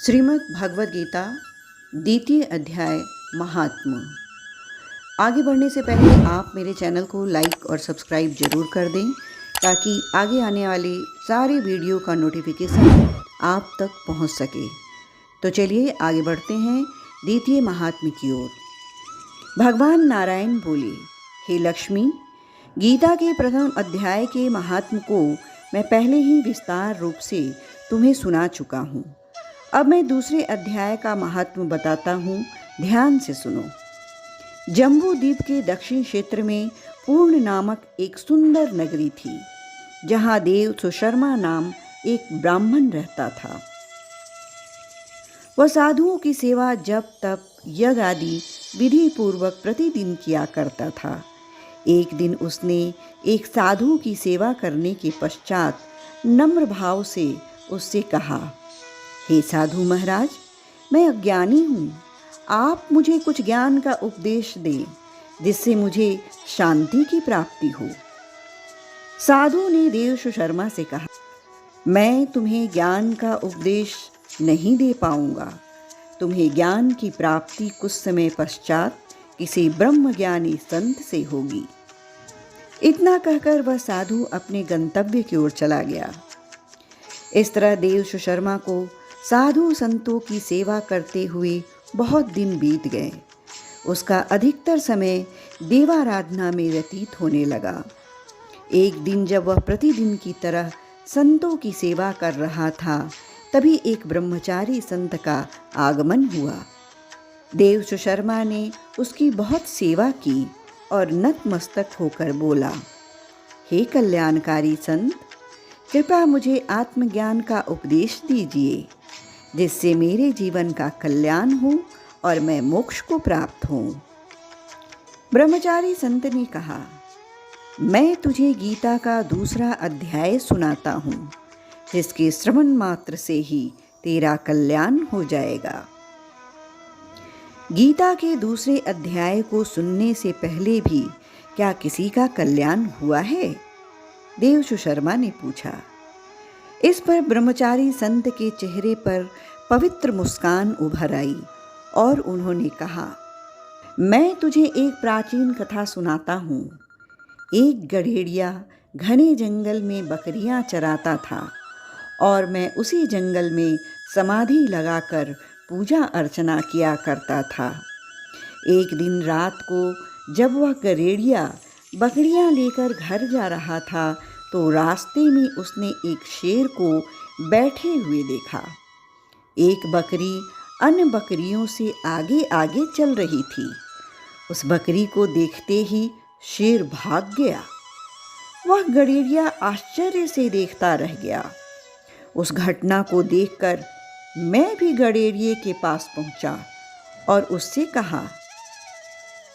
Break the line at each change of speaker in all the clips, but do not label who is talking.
श्रीमद् भगवद गीता द्वितीय अध्याय महात्म। आगे बढ़ने से पहले आप मेरे चैनल को लाइक और सब्सक्राइब जरूर कर दें ताकि आगे आने वाले सारे वीडियो का नोटिफिकेशन आप तक पहुंच सके। तो चलिए आगे बढ़ते हैं द्वितीय महात्म की ओर। भगवान नारायण बोले, हे लक्ष्मी, गीता के प्रथम अध्याय के महात्म को मैं पहले ही विस्तार रूप से तुम्हें सुना चुका हूँ। अब मैं दूसरे अध्याय का महात्म बताता हूँ, ध्यान से सुनो। जम्बू द्वीप के दक्षिण क्षेत्र में पूर्ण नामक एक सुंदर नगरी थी, जहाँ देव सुशर्मा नाम एक ब्राह्मण रहता था। वह साधुओं की सेवा जप तप यज्ञ आदि विधि पूर्वक प्रतिदिन किया करता था। एक दिन उसने एक साधु की सेवा करने के पश्चात नम्र भाव से उससे कहा, हे साधु महाराज, मैं अज्ञानी हूँ, आप मुझे कुछ ज्ञान का उपदेश दें जिससे मुझे शांति की प्राप्ति हो। साधु ने देव सुशर्मा से कहा, मैं तुम्हें ज्ञान का उपदेश नहीं दे पाऊंगा। तुम्हें ज्ञान की प्राप्ति कुछ समय पश्चात किसी ब्रह्मज्ञानी संत से होगी। इतना कहकर वह साधु अपने गंतव्य की ओर चला गया। इस तरह देव सुशर्मा को साधु संतों की सेवा करते हुए बहुत दिन बीत गए। उसका अधिकतर समय देवाराधना में व्यतीत होने लगा। एक दिन जब वह प्रतिदिन की तरह संतों की सेवा कर रहा था, तभी एक ब्रह्मचारी संत का आगमन हुआ। देव सुशर्मा ने उसकी बहुत सेवा की और नतमस्तक होकर बोला, हे कल्याणकारी संत, कृपया मुझे आत्मज्ञान का उपदेश दीजिए जिससे मेरे जीवन का कल्याण हो और मैं मोक्ष को प्राप्त हूँ। ब्रह्मचारी संत ने कहा, मैं तुझे गीता का दूसरा अध्याय सुनाता हूँ, जिसके श्रवण मात्र से ही तेरा कल्याण हो जाएगा। गीता के दूसरे अध्याय को सुनने से पहले भी क्या किसी का कल्याण हुआ है? देव सुशर्मा ने पूछा। इस पर ब्रह्मचारी संत के चेहरे पर पवित्र मुस्कान उभर आई और उन्होंने कहा, मैं तुझे एक प्राचीन कथा सुनाता हूँ। एक गधेड़िया घने जंगल में बकरियां चराता था और मैं उसी जंगल में समाधि लगाकर पूजा अर्चना किया करता था। एक दिन रात को जब वह गधेड़िया बकरियां लेकर घर जा रहा था, तो रास्ते में उसने एक शेर को बैठे हुए देखा। एक बकरी अन्य बकरियों से आगे आगे चल रही थी। उस बकरी को देखते ही शेर भाग गया। वह गधेड़िया आश्चर्य से देखता रह गया। उस घटना को देखकर मैं भी गधेड़िए के पास पहुंचा और उससे कहा,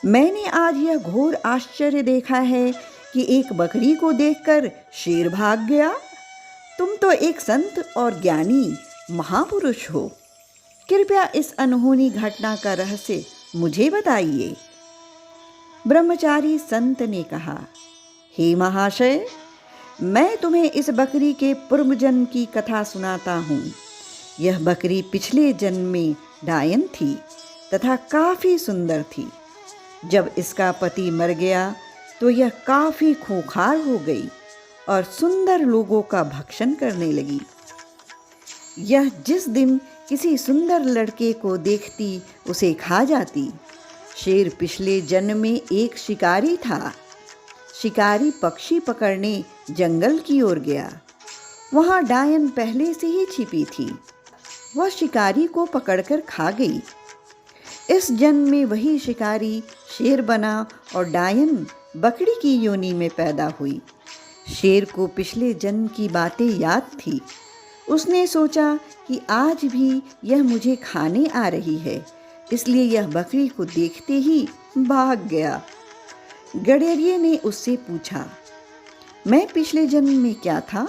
मैंने आज यह घोर आश्चर्य देखा है कि एक बकरी को देखकर शेर भाग गया। तुम तो एक संत और ज्ञानी महापुरुष हो, कृपया इस अनहोनी घटना का रहस्य मुझे बताइए। ब्रह्मचारी संत ने कहा, हे महाशय, मैं तुम्हें इस बकरी के पूर्व जन्म की कथा सुनाता हूँ। यह बकरी पिछले जन्म में डायन थी तथा काफी सुंदर थी। जब इसका पति मर गया तो यह काफी खूंखार हो गई और सुंदर लोगों का भक्षण करने लगी। यह जिस दिन किसी सुंदर लड़के को देखती उसे खा जाती। शेर पिछले जन्म में एक शिकारी था। शिकारी पक्षी पकड़ने जंगल की ओर गया। वहां डायन पहले से ही छिपी थी। वह शिकारी को पकड़कर खा गई। इस जन्म में वही शिकारी शेर बना और डायन बकरी की योनि में पैदा हुई। शेर को पिछले जन्म की बातें याद थी। उसने सोचा कि आज भी यह मुझे खाने आ रही है, इसलिए यह बकरी को देखते ही भाग गया। गधेड़िए ने उससे पूछा, मैं पिछले जन्म में क्या था?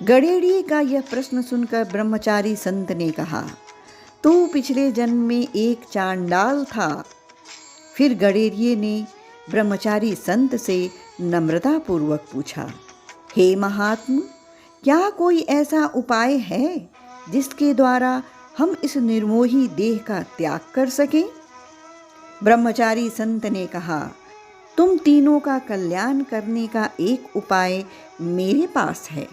गधेड़िए का यह प्रश्न सुनकर ब्रह्मचारी संत ने कहा, तू पिछले जन्म में एक चांडाल था। फिर गधेड़िए ने ब्रह्मचारी संत से नम्रतापूर्वक पूछा, हे महात्म, क्या कोई ऐसा उपाय है जिसके द्वारा हम इस निर्मोही देह का त्याग कर सकें? ब्रह्मचारी संत ने कहा, तुम तीनों का कल्याण करने का एक उपाय मेरे पास है।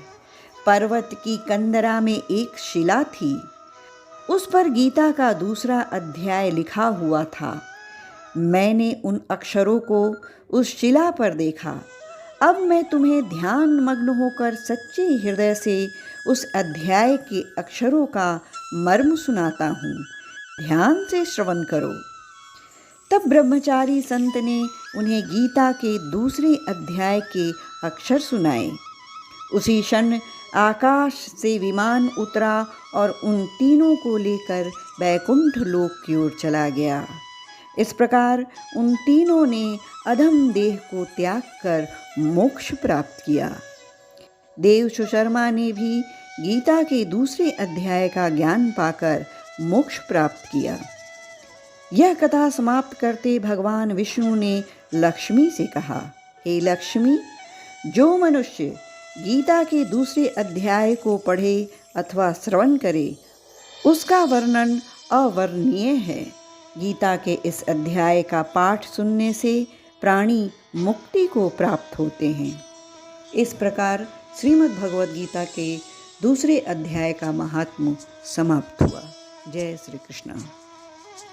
पर्वत की कंदरा में एक शिला थी, उस पर गीता का दूसरा अध्याय लिखा हुआ था। मैंने उन अक्षरों को उस शिला पर देखा। अब मैं तुम्हें ध्यान मग्न होकर सच्चे हृदय से उस अध्याय के अक्षरों का मर्म सुनाता हूँ। ध्यान से श्रवण करो। तब ब्रह्मचारी संत ने उन्हें गीता के दूसरे अध्याय के अक्षर सुनाए। उसी क्षण आकाश से विमान उतरा और उन तीनों को लेकर वैकुंठ लोक की ओर चला गया। इस प्रकार उन तीनों ने अधम देह को त्याग कर मोक्ष प्राप्त किया। देव सुशर्मा ने भी गीता के दूसरे अध्याय का ज्ञान पाकर मोक्ष प्राप्त किया। यह कथा समाप्त करते भगवान विष्णु ने लक्ष्मी से कहा, हे लक्ष्मी, जो मनुष्य गीता के दूसरे अध्याय को पढ़े अथवा श्रवण करे, उसका वर्णन अवर्णनीय है। गीता के इस अध्याय का पाठ सुनने से प्राणी मुक्ति को प्राप्त होते हैं। इस प्रकार श्रीमद् भगवद गीता के दूसरे अध्याय का महात्म्य समाप्त हुआ। जय श्री कृष्ण।